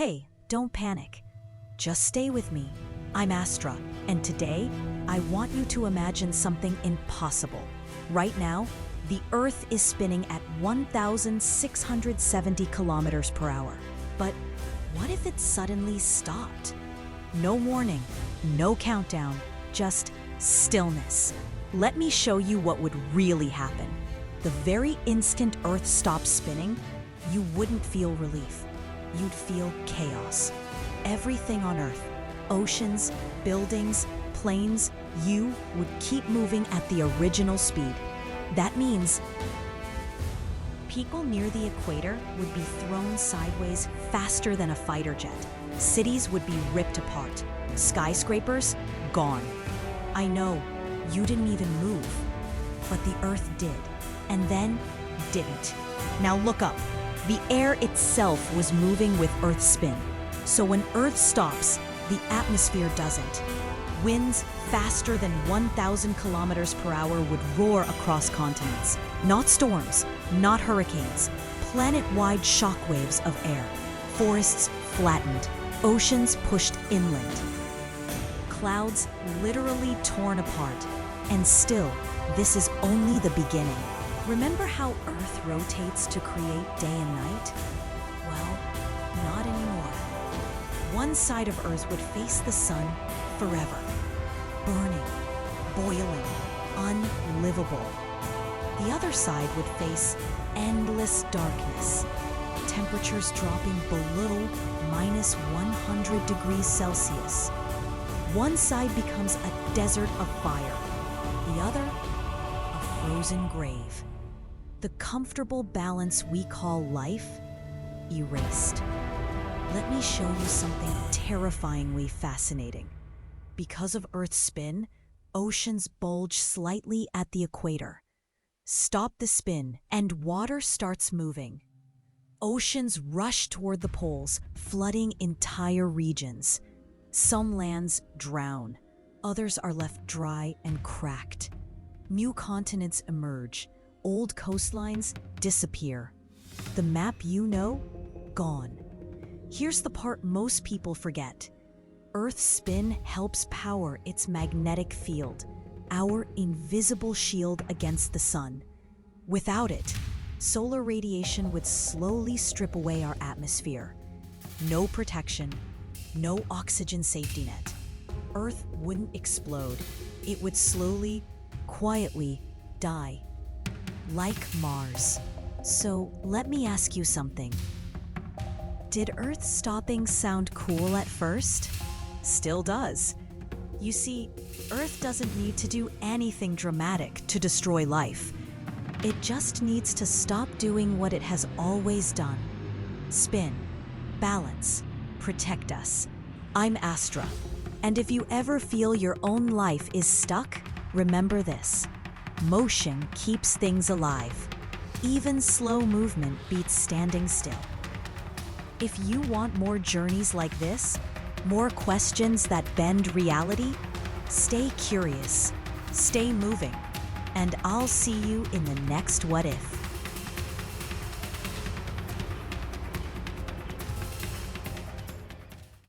Hey, don't panic. Just stay with me. I'm Astra, and today, I want you to imagine something impossible. Right now, the Earth is spinning at 1,670 kilometers per hour. But what if it suddenly stopped? No warning, no countdown, just stillness. Let me show you what would really happen. The very instant Earth stops spinning, you wouldn't feel relief. You'd feel chaos. Everything on Earth, oceans, buildings, planes, you would keep moving at the original speed. That means people near the equator would be thrown sideways faster than a fighter jet. Cities would be ripped apart. Skyscrapers, gone. I know, you didn't even move, but the Earth did, and then didn't. Now look up. The air itself was moving with Earth's spin. So when Earth stops, the atmosphere doesn't. Winds faster than 1,000 kilometers per hour would roar across continents. Not storms, not hurricanes, planet-wide shockwaves of air. Forests flattened, oceans pushed inland. Clouds literally torn apart. And still, this is only the beginning. Remember how Earth rotates to create day and night? Well, not anymore. One side of Earth would face the sun forever. Burning, boiling, unlivable. The other side would face endless darkness. Temperatures dropping below minus 100 degrees Celsius. One side becomes a desert of fire. The other, a frozen grave. The comfortable balance we call life, erased. Let me show you something terrifyingly fascinating. Because of Earth's spin, oceans bulge slightly at the equator. Stop the spin, and water starts moving. Oceans rush toward the poles, flooding entire regions. Some lands drown. Others are left dry and cracked. New continents emerge. Old coastlines disappear. The map you know, gone. Here's the part most people forget. Earth's spin helps power its magnetic field, our invisible shield against the sun. Without it, solar radiation would slowly strip away our atmosphere. No protection, no oxygen safety net. Earth wouldn't explode. It would slowly, quietly die. Like Mars. So let me ask you something. Did Earth stopping sound cool at first? Still does. You see, Earth doesn't need to do anything dramatic to destroy life. It just needs to stop doing what it has always done. Spin, balance, protect us. I'm Astra. And if you ever feel your own life is stuck, remember this. Motion keeps things alive. Even slow movement beats standing still. If you want more journeys like this, more questions that bend reality, stay curious, stay moving, and I'll see you in the next What If.